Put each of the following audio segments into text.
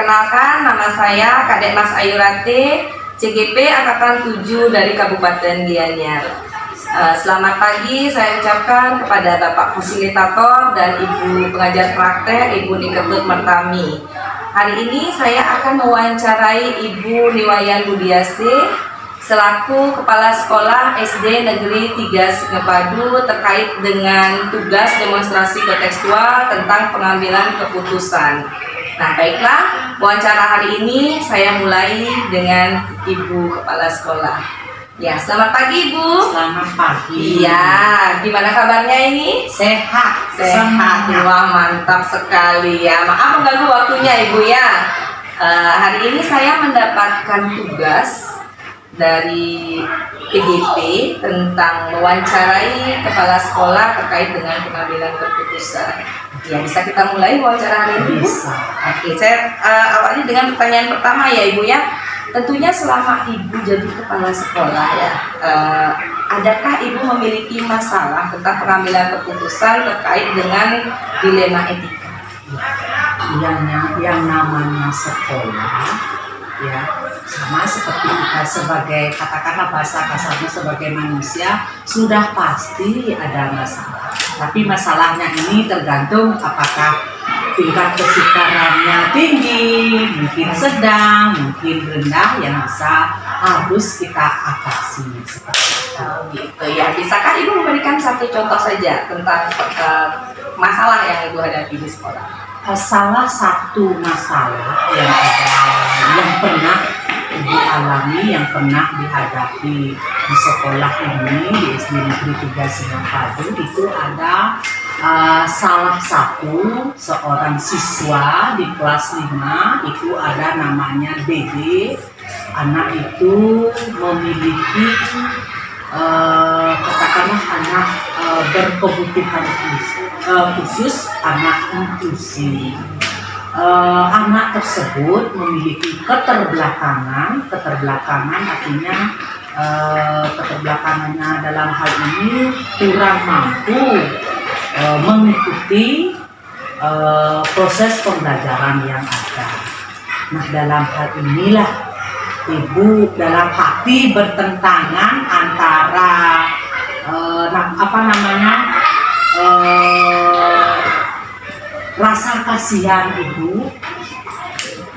Perkenalkan, nama saya Kadek Mas Ayurate, CGP Angkatan 7 dari Kabupaten Gianyar. Selamat pagi saya ucapkan kepada Bapak Fasilitator dan Ibu Pengajar Praktek, Ibu Niketut Mertami. Hari ini saya akan mewawancarai Ibu Niwayan Budiase selaku Kepala Sekolah SD Negeri 3 Singapadu terkait dengan tugas demonstrasi kontekstual tentang pengambilan keputusan. Nah, baiklah, wawancara hari ini saya mulai dengan Ibu Kepala Sekolah. Ya, selamat pagi Ibu. Selamat pagi. Iya, gimana kabarnya ini? Sehat. Sehat. Wah, mantap sekali ya. Maaf mengganggu waktunya Ibu ya. Hari ini saya mendapatkan tugas dari PDP tentang mewawancarai kepala sekolah terkait dengan pengambilan keputusan. Ya, bisa kita mulai wawancara hari ini? Bisa. Oke, saya awali dengan pertanyaan pertama ya Ibu ya. Tentunya selama Ibu jadi kepala sekolah ya, adakah Ibu memiliki masalah tentang pengambilan keputusan terkait dengan dilema etika? Yang namanya sekolah ya sama seperti kita sebagai, katakanlah bahasa kasarnya, sebagai manusia sudah pasti ada masalah. Tapi masalahnya ini tergantung apakah tingkat kesukarannya tinggi, mungkin sedang, mungkin rendah, yang harus kita atasi seperti itu. Gitu ya. Bisakah Ibu memberikan satu contoh saja tentang masalah yang Ibu hadapi di sekolah? Salah satu masalah yang pernah Ibu alami, yang pernah dihadapi di sekolah ini, di SD Negeri 3 Singapadu, itu ada salah satu seorang siswa di kelas 5, itu ada namanya Dede. Anak itu memiliki katakanlah anak berkebutuhan khusus, anak inklusi. Anak tersebut memiliki keterbelakangan artinya keterbelakangannya dalam hal ini kurang mampu mengikuti proses pembelajaran yang ada. Nah, dalam hal inilah Ibu dalam hati bertentangan antara rasa kasihan Ibu,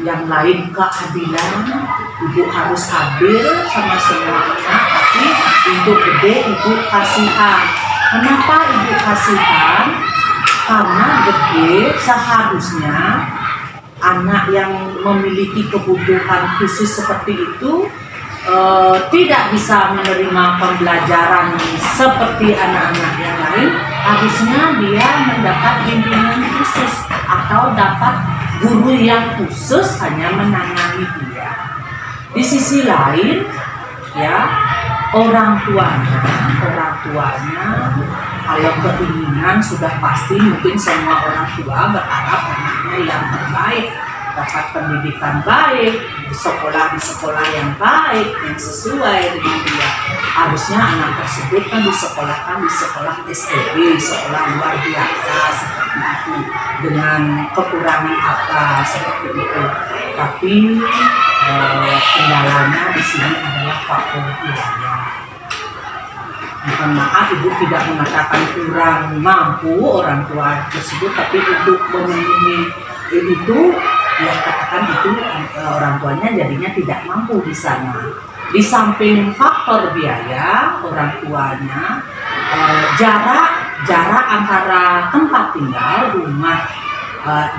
yang lain keadilan. Ibu harus adil sama semua anak, tapi untuk Gede Ibu kasihan. Kenapa Ibu kasihan? Karena Gede seharusnya anak yang memiliki kebutuhan khusus seperti itu tidak bisa menerima pembelajaran seperti anak-anak yang lain. Harusnya dia mendapat bimbingan khusus atau dapat guru yang khusus hanya menangani dia. Di sisi lain ya, orang tuanya kalau keinginan sudah pasti, mungkin semua orang tua berharap anaknya yang terbaik, dapat pendidikan baik, di sekolah yang baik, yang sesuai dengan dia. Harusnya anak tersebut kan disekolahkan di sekolah STB, sekolah luar biasa seperti itu, dengan kekurangan apa seperti itu. Tapi kendalanya di sini adalah faktor biaya. Mohon maaf, Ibu tidak mengatakan kurang mampu orang tua tersebut, tapi untuk memenuhi itu, ya katakan itu orang tuanya jadinya tidak mampu di sana. Di samping faktor biaya orang tuanya, jarak antara tempat tinggal rumah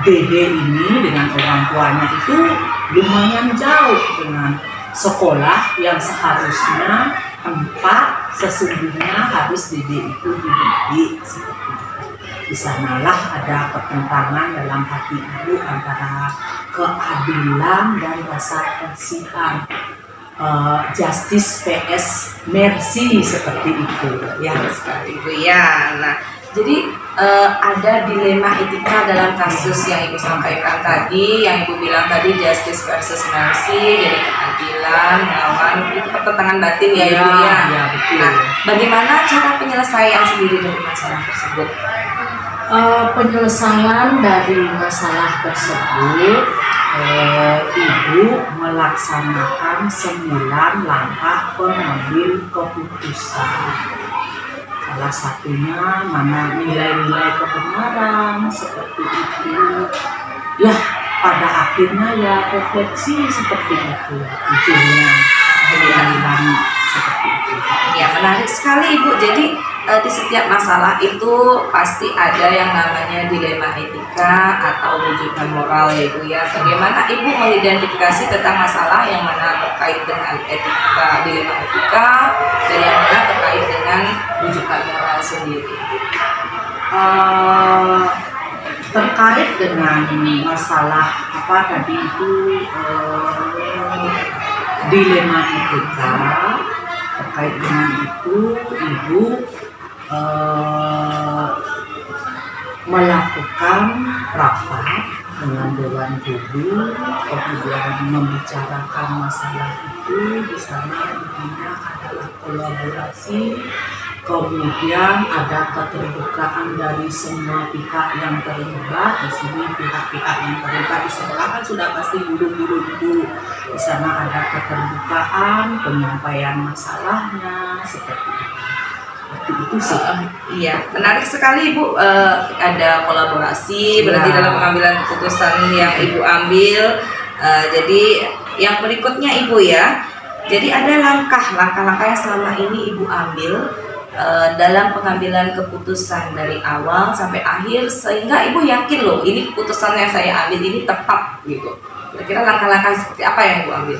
Dede ini dengan orang tuanya itu lumayan jauh dengan sekolah yang seharusnya tempat sesungguhnya harus Dede itu dididik seperti itu. Di sanalah ada pertentangan dalam hati Ibu antara keadilan dan rasa kasihan, justice vs mercy seperti itu ya. Seperti itu ya. Nah, jadi ada dilema etika dalam kasus yang Ibu sampaikan tadi, yang Ibu bilang tadi justice versus mercy, jadi keadilan melawan itu pertentangan batin ya Ibu ya. Ya, betul. Nah, bagaimana cara penyelesaian sendiri dari masalah tersebut? Penyelesaian dari masalah tersebut, Ibu melaksanakan 9 langkah pengambil keputusan. Salah satunya mana nilai-nilai kebenaran seperti itu. Ya, pada akhirnya ya refleksi seperti itu. Ujungnya pilihan seperti itu. Ya, menarik sekali Ibu. Jadi di setiap masalah itu pasti ada yang namanya dilema etika atau rujukan moral ya Ibu ya. Bagaimana Ibu mengidentifikasi tentang masalah yang mana terkait dengan etika, dilema etika, dan yang mana terkait dengan rujukan moral sendiri? Terkait dengan masalah apa tadi itu, dilema etika, terkait dengan itu Ibu melakukan rapat dengan Dewan Guru, kemudian membicarakan masalah itu. Di sana intinya adalah kolaborasi, kemudian ada keterbukaan dari semua pihak yang terlibat. Di sini pihak-pihak yang terlibat di sekolah kan sudah pasti guru-guru dulu. Di sana ada keterbukaan, penyampaian masalahnya seperti itu. Itu sih. Iya, menarik sekali Ibu. Ada kolaborasi berarti Ya. dalam pengambilan keputusan yang Ibu ambil. Jadi yang berikutnya Ibu ya. Jadi ada langkah-langkah yang selama ini Ibu ambil dalam pengambilan keputusan dari awal sampai akhir sehingga Ibu yakin loh ini keputusan yang saya ambil ini tepat gitu. Kira-kira langkah-langkah seperti apa yang Ibu ambil?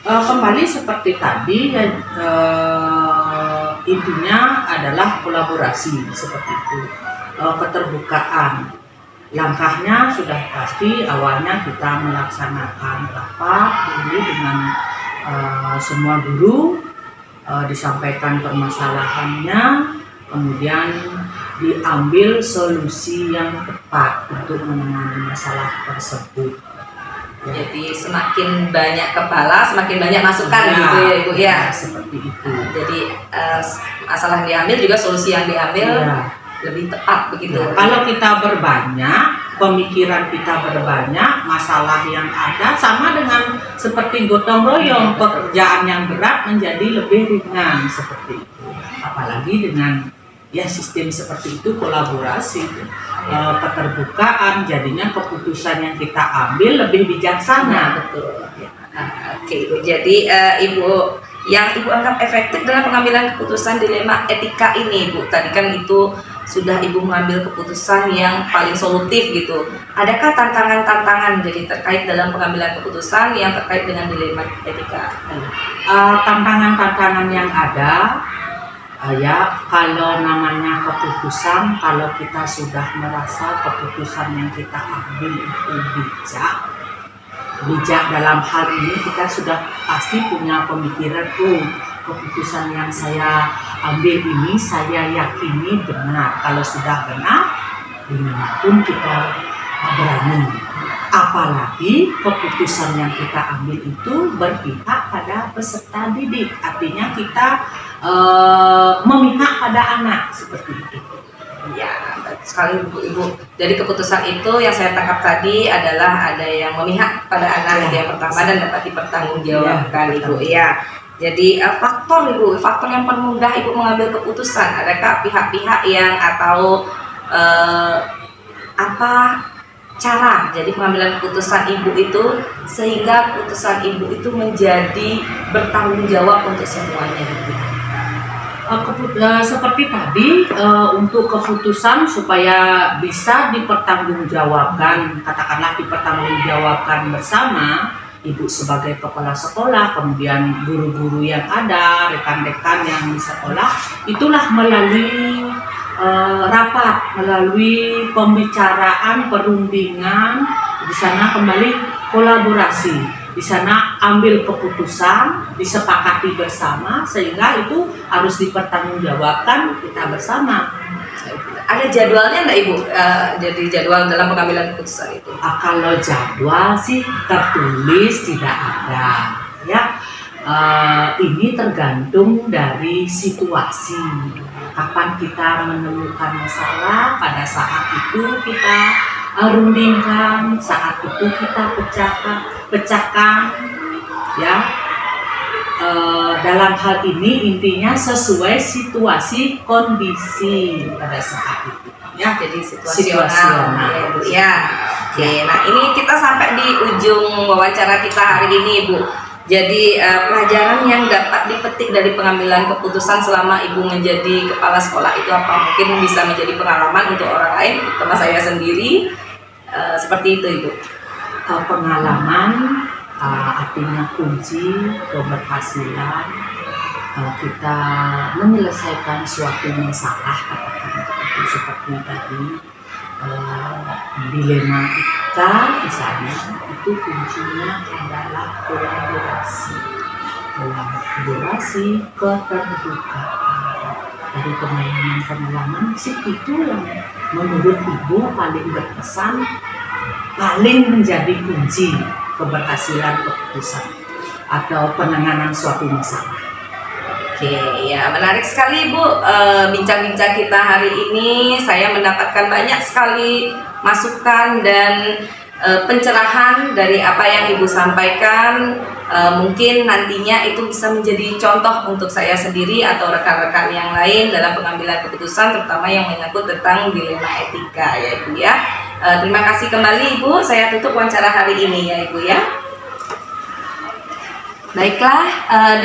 Kembali seperti tadi ya, intinya adalah kolaborasi seperti itu, keterbukaan. Langkahnya sudah pasti awalnya kita melaksanakan rapat dulu dengan semua guru, disampaikan permasalahannya, kemudian diambil solusi yang tepat untuk menangani masalah tersebut. Jadi semakin banyak kepala, semakin banyak masukan Ya, gitu ya Ibu ya. seperti itu. Jadi masalah yang diambil juga solusi yang diambil Ya. lebih tepat begitu. Ya, kalau kita berbanyak, pemikiran kita berbanyak, masalah yang ada sama dengan seperti gotong royong, pekerjaan yang berat menjadi lebih ringan seperti itu. Apalagi dengan ya sistem seperti itu, kolaborasi, keterbukaan, jadinya keputusan yang kita ambil lebih bijaksana. Betul. Oke Ibu. Jadi Ibu yang Ibu anggap efektif dalam pengambilan keputusan dilema etika ini Ibu. Tadi kan itu sudah Ibu mengambil keputusan yang paling solutif gitu. Adakah tantangan-tantangan jadi terkait dalam pengambilan keputusan yang terkait dengan dilema etika? Tantangan-tantangan yang ada, ya kalau namanya keputusan, kalau kita sudah merasa keputusan yang kita ambil itu bijak dalam hal ini kita sudah pasti punya pemikiran, keputusan yang saya ambil ini saya yakini benar. Kalau sudah benar, dimanapun kita berani. Apalagi keputusan yang kita ambil itu berpihak pada peserta didik, artinya kita memihak pada anak seperti itu. Ya, baik sekali Ibu. Jadi keputusan itu yang saya tangkap tadi adalah ada yang memihak pada anak yang pertama dan dapat dipertanggungjawabkan Ibu. Ya. Jadi faktor yang permudah Ibu mengambil keputusan. Adakah pihak-pihak yang atau apa cara jadi pengambilan keputusan Ibu itu sehingga keputusan Ibu itu menjadi bertanggung jawab untuk semuanya gitu? Seperti tadi, untuk keputusan supaya bisa dipertanggungjawabkan, katakanlah dipertanggungjawabkan bersama, Ibu sebagai kepala sekolah, kemudian guru-guru yang ada, rekan-rekan yang di sekolah, itulah melalui rapat, melalui pembicaraan, perundingan, di sana kembali kolaborasi. Di sana ambil keputusan, disepakati bersama, sehingga itu harus dipertanggungjawabkan kita bersama. Ada jadwalnya enggak Ibu? Jadi jadwal dalam pengambilan keputusan itu? Kalau jadwal sih tertulis tidak ada, ya. ini tergantung dari situasi. Kapan kita menemukan masalah, pada saat itu kita rundingkan, saat itu kita pecahkan, ya. Dalam hal ini intinya sesuai situasi kondisi pada saat itu, ya. Jadi situasional. Ya, Bu. Ya. Oke, nah ini kita sampai di ujung wawancara kita hari ini, Ibu. Jadi pelajaran yang dapat dipetik dari pengambilan keputusan selama Ibu menjadi kepala sekolah itu apa? Mungkin bisa menjadi pengalaman untuk orang lain, terutama saya sendiri. Seperti itu, Ibu. Pengalaman artinya kunci keberhasilan kita menyelesaikan suatu masalah, katakan itu seperti tadi dilema kita misalnya, itu kuncinya adalah kolaborasi, keterbukaan. Dari pengalaman sih itu yang menurut Ibu paling berkesan, paling menjadi kunci keberhasilan keputusan atau penanganan suatu masalah. Oke, ya menarik sekali, Bu, bincang-bincang kita hari ini. Saya mendapatkan banyak sekali masukan dan pencerahan dari apa yang Ibu sampaikan. Mungkin nantinya itu bisa menjadi contoh untuk saya sendiri atau rekan-rekan yang lain dalam pengambilan keputusan, terutama yang menyangkut tentang dilema etika, ya Ibu ya. Terima kasih kembali, Ibu. Saya tutup wawancara hari ini, ya Ibu ya. Baiklah,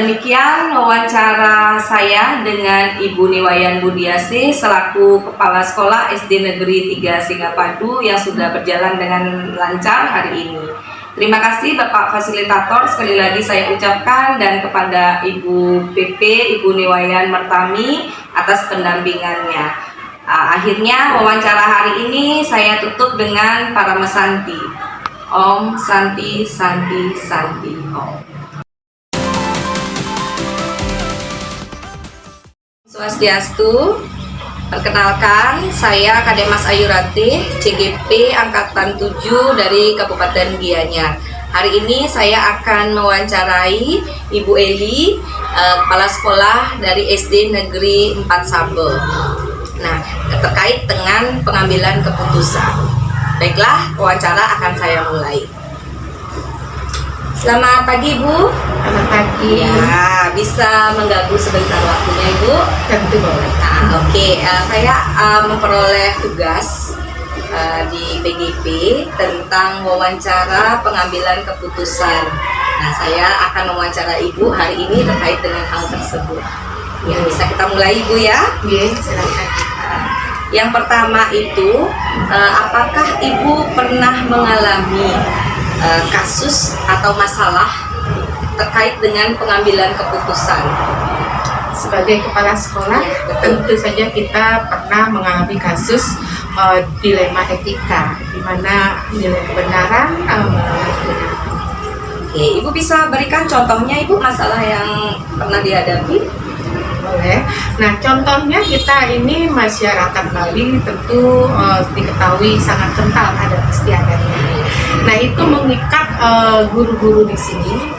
demikian wawancara saya dengan Ibu Niwayan Budiasih selaku Kepala Sekolah SD Negeri 3 Singapadu yang sudah berjalan dengan lancar hari ini. Terima kasih Bapak Fasilitator, sekali lagi saya ucapkan, dan kepada Ibu PP, Ibu Niwayan Mertami atas pendampingannya. Akhirnya wawancara hari ini saya tutup dengan para mesanti. Om Santi Santi Santi Om. Swastiastu, perkenalkan saya Kadek Mas Ayu Ratih, CGP Angkatan 7 dari Kabupaten Gianyar. Hari ini saya akan mewawancarai Ibu Eli, Kepala Sekolah dari SD Negeri 4 Sabe. Nah, terkait dengan pengambilan keputusan. Baiklah, wawancara akan saya mulai. Selamat pagi, Bu. Selamat pagi. Ya, bisa mengganggu sebentar waktunya, Ibu? Tentu boleh. Nah, oke. Saya memperoleh tugas di PGP tentang wawancara pengambilan keputusan. Nah, saya akan mewawancara Ibu hari ini terkait dengan hal tersebut. Ya, bisa kita mulai, Ibu ya? Iya, silakan. Yang pertama itu, apakah Ibu pernah mengalami kasus atau masalah terkait dengan pengambilan keputusan? Sebagai kepala sekolah, tentu saja kita pernah mengalami kasus dilema etika, di mana nilai kebenaran Oke, Ibu bisa berikan contohnya, Ibu, masalah yang pernah dihadapi? boleh. Nah, contohnya kita ini masyarakat Bali tentu diketahui sangat kental adat istiadatnya. Nah, itu mengikat guru-guru di sini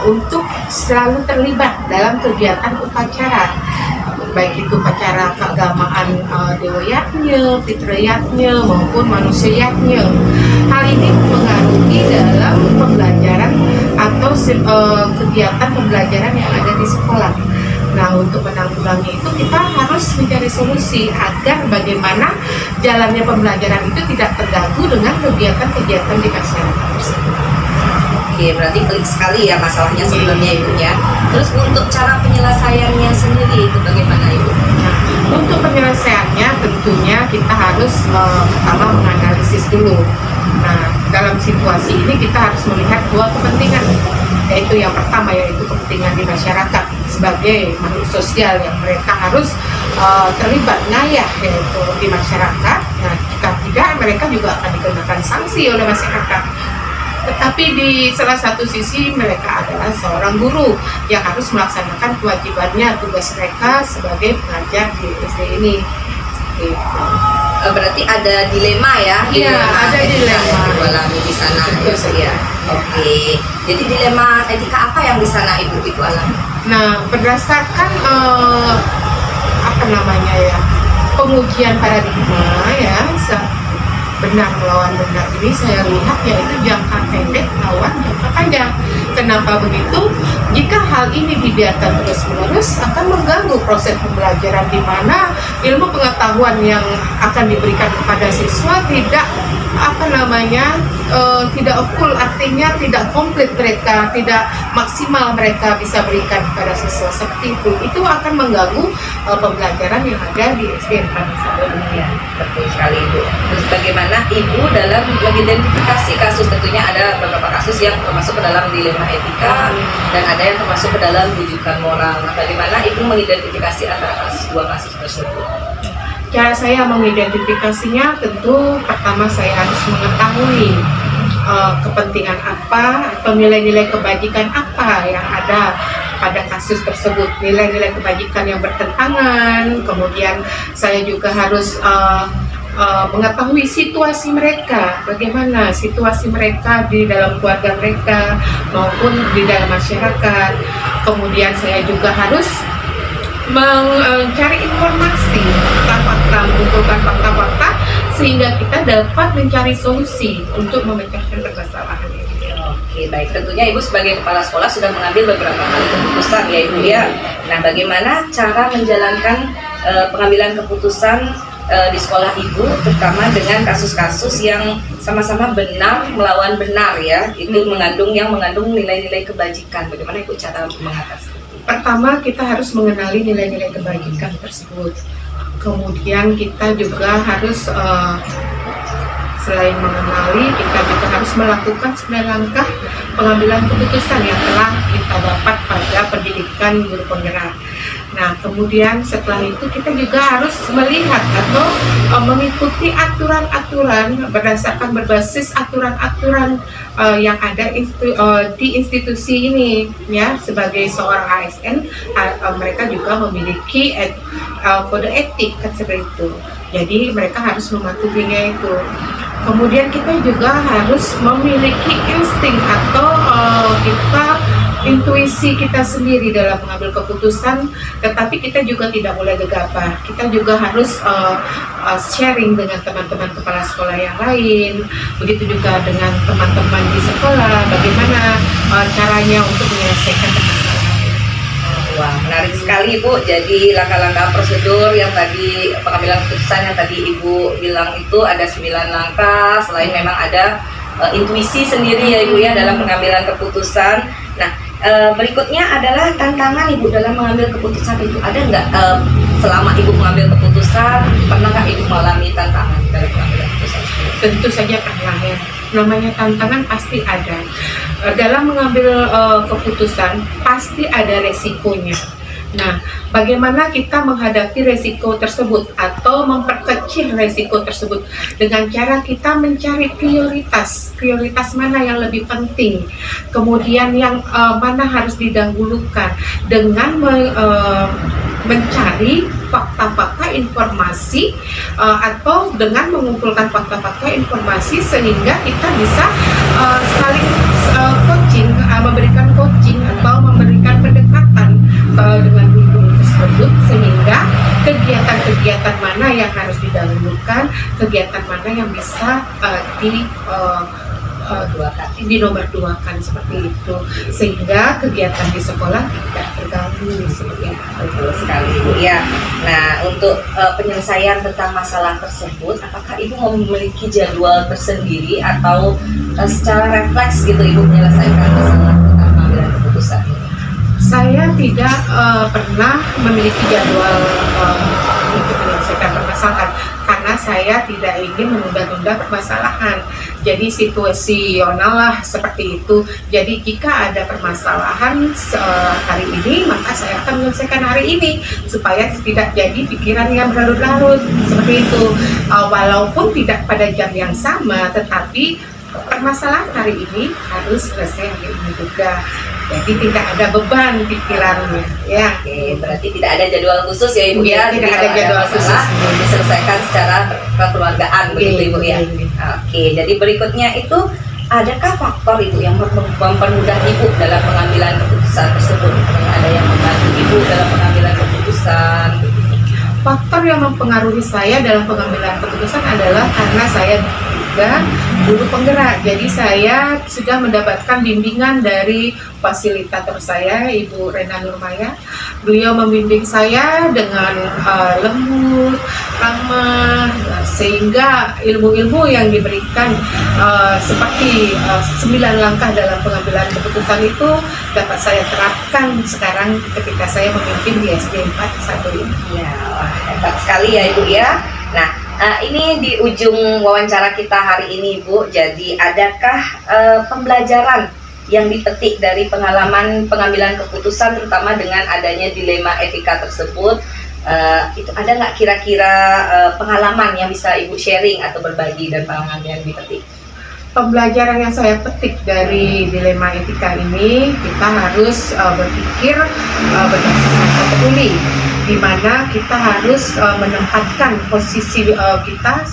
untuk selalu terlibat dalam kegiatan upacara, baik itu upacara keagamaan dewayatnya, fitriyatnya maupun manusiatnya. Hal ini mempengaruhi dalam pembelajaran atau kegiatan pembelajaran yang ada di sekolah. Nah, untuk menanggulangi itu kita harus mencari solusi agar bagaimana jalannya pembelajaran itu tidak terganggu dengan kegiatan-kegiatan di masyarakat tersebut. Oke, berarti pelik sekali ya masalahnya sebenarnya, Ibu ya. Terus untuk cara penyelesaiannya sendiri itu bagaimana, Ibu? Nah, untuk penyelesaiannya tentunya kita harus pertama menganalisis dulu. Nah, dalam situasi ini kita harus melihat dua kepentingan, yaitu yang pertama yaitu kepentingan di masyarakat sebagai makhluk sosial yang mereka harus terlibat ngayah yaitu di masyarakat. Nah, jika tidak mereka juga akan dikenakan sanksi oleh masyarakat. Tetapi di salah satu sisi mereka adalah seorang guru yang harus melaksanakan kewajibannya, tugas mereka sebagai pengajar di SD ini. Seperti itu. Berarti ada dilema ya? Iya, ada etika dilema. yang Ibu alami di sana. Ya. Oke. Jadi dilema etika apa yang di sana Ibu alami? Nah, berdasarkan apa namanya ya, pengujian paradigma ya, benar melawan benar ini saya lihat yaitu jangka pendek lawan jangka panjang. Kenapa begitu? Jika hal ini dibiarkan terus-menerus akan mengganggu proses pembelajaran, di mana ilmu pengetahuan yang akan diberikan kepada siswa tidak tidak full, artinya tidak komplit, mereka tidak maksimal mereka bisa berikan kepada siswa seperti itu. Itu akan mengganggu pembelajaran yang ada di SD Ya, betul sekali Ibu. Terus bagaimana Ibu dalam mengidentifikasi kasus, tentunya ada beberapa kasus yang termasuk ke dalam dilema etika dan ada yang termasuk ke dalam rujukan moral. Nah, bagaimana Ibu mengidentifikasi antara dua kasus tersebut? Cara saya mengidentifikasinya tentu pertama saya harus mengetahui kepentingan apa atau nilai-nilai kebajikan apa yang ada pada kasus tersebut, nilai-nilai kebajikan yang bertentangan. Kemudian saya juga harus mengetahui situasi mereka, bagaimana situasi mereka di dalam keluarga mereka maupun di dalam masyarakat. Kemudian saya juga harus mencari informasi, fakta-fakta, mengumpulkan fakta-fakta sehingga kita dapat mencari solusi untuk memecahkan permasalahan ini. Oke, baik. Tentunya Ibu sebagai kepala sekolah sudah mengambil beberapa kali keputusan ya Ibu ya. Nah, bagaimana cara menjalankan pengambilan keputusan di sekolah Ibu, terutama dengan kasus-kasus yang sama-sama benar melawan benar ya, itu mengandung nilai-nilai kebajikan. Bagaimana Ibu cara mengatasi? Pertama, kita harus mengenali nilai-nilai kebajikan tersebut. Kemudian kita juga harus selain mengenali, kita juga harus melakukan 9 langkah pengambilan keputusan yang telah kita dapat pada pendidikan guru penggerak. Nah, kemudian setelah itu kita juga harus melihat atau mengikuti aturan-aturan berbasis aturan-aturan yang ada di institusi ini ya. Sebagai seorang ASN, mereka juga memiliki kode etik kan seperti itu. Jadi mereka harus mematuhinya itu. Kemudian kita juga harus memiliki insting atau intuisi kita sendiri dalam mengambil keputusan, tetapi kita juga tidak boleh gegabah. Kita juga harus sharing dengan teman-teman kepala sekolah yang lain, begitu juga dengan teman-teman di sekolah, bagaimana caranya untuk menyelesaikan permasalahan. Wah, menarik sekali Bu. Jadi langkah-langkah prosedur yang tadi, pengambilan keputusan yang tadi Ibu bilang itu ada 9 langkah. Selain memang ada intuisi sendiri ya Ibu ya dalam pengambilan keputusan. Nah, berikutnya adalah tantangan Ibu dalam mengambil keputusan itu. Ada nggak selama Ibu mengambil keputusan, pernah nggak Ibu mengalami tantangan dalam mengambil keputusan? Tentu saja pernah ya. Namanya tantangan pasti ada. Dalam mengambil keputusan pasti ada resikonya. Nah, bagaimana kita menghadapi resiko tersebut atau memperkecil resiko tersebut dengan cara kita mencari prioritas mana yang lebih penting, kemudian yang mana harus didahulukan dengan mencari fakta-fakta informasi atau dengan mengumpulkan fakta-fakta informasi sehingga kita bisa saling coaching, memberikan coaching atau memberikan pendekatan dengan guru tersebut sehingga kegiatan-kegiatan mana yang harus didahulukan, kegiatan mana yang bisa dinomor-duakan seperti itu, sehingga kegiatan di sekolah tidak terganggu seperti itu. Betul sekali Ibu ya. Nah, untuk penyelesaian tentang masalah tersebut, apakah Ibu memiliki jadwal tersendiri atau secara refleks gitu Ibu menyelesaikan masalah tentang pengambilan keputusan ini? Saya tidak pernah memiliki jadwal untuk menyelesaikan permasalahan karena saya tidak ingin menunda-tunda permasalahan. Jadi situasional lah seperti itu. Jadi jika ada permasalahan hari ini, maka saya akan menyelesaikan hari ini supaya tidak jadi pikiran yang berlarut-larut seperti itu. Walaupun tidak pada jam yang sama, tetapi permasalahan hari ini harus selesai hari ini juga. Jadi tidak ada beban pikirannya, ya. Oke, berarti tidak ada jadwal khusus ya Ibu ya. Tidak Jadi ada kalau jadwal masalah, khusus. diselesaikan secara kekeluargaan begitu Ibu ya. Iya. Oke, jadi berikutnya itu adakah faktor Ibu yang mempermudah Ibu dalam pengambilan keputusan tersebut? Ada yang membantu Ibu dalam pengambilan keputusan? Faktor yang mempengaruhi saya dalam pengambilan keputusan adalah karena saya juga guru penggerak. Jadi saya sudah mendapatkan bimbingan dari fasilitator saya, Ibu Rena Nurmaya. Beliau membimbing saya dengan lembut, ramah, sehingga ilmu-ilmu yang diberikan seperti 9 langkah dalam pengambilan keputusan itu dapat saya terapkan sekarang ketika saya memimpin di SD 4 satu ini. Ya, wah, hebat sekali ya Ibu ya. Nah, ini di ujung wawancara kita hari ini Ibu, jadi adakah pembelajaran yang dipetik dari pengalaman pengambilan keputusan terutama dengan adanya dilema etika tersebut? Itu ada nggak kira-kira pengalaman yang bisa Ibu sharing atau berbagi dan pengalaman yang dipetik? Pembelajaran yang saya petik dari dilema etika ini, kita harus berpikir berdasarkan kategori, di mana kita harus menempatkan posisi kita,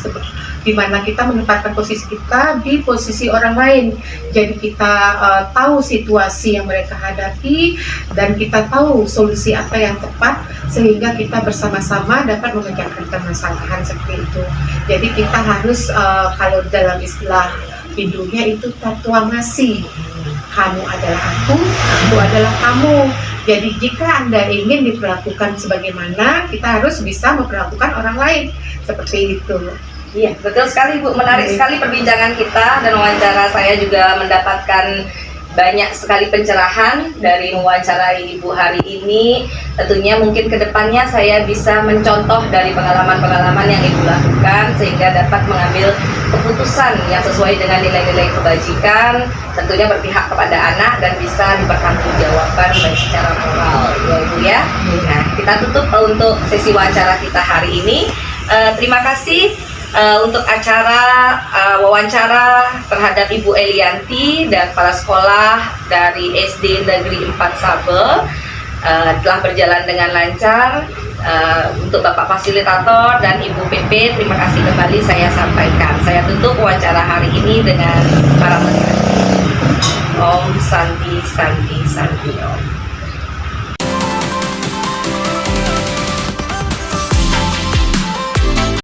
di mana kita menempatkan posisi kita di posisi orang lain. Jadi kita tahu situasi yang mereka hadapi dan kita tahu solusi apa yang tepat, sehingga kita bersama-sama dapat memecahkan permasalahan seperti itu. Jadi kita harus kalau dalam istilah Hindunya itu tatuamasi. Kamu adalah aku adalah kamu. Jadi jika Anda ingin diperlakukan sebagaimana, kita harus bisa memperlakukan orang lain seperti itu. Iya, betul sekali Bu. Menarik sekali perbincangan kita dan wawancara saya juga mendapatkan banyak sekali pencerahan dari mewawancarai Ibu hari ini. Tentunya mungkin kedepannya saya bisa mencontoh dari pengalaman-pengalaman yang Ibu lakukan sehingga dapat mengambil keputusan yang sesuai dengan nilai-nilai kebajikan, tentunya berpihak kepada anak dan bisa dipertanggungjawabkan baik secara moral ya Ibu ya. Nah, kita tutup untuk sesi wawancara kita hari ini. Terima kasih untuk acara wawancara terhadap Ibu Elianti dan kepala sekolah dari SD Negeri 4 Sabel telah berjalan dengan lancar. Untuk Bapak Fasilitator dan Ibu PP, terima kasih kembali saya sampaikan. Saya tutup wawancara hari ini dengan para peserta. Om Santi Santi Santi Om.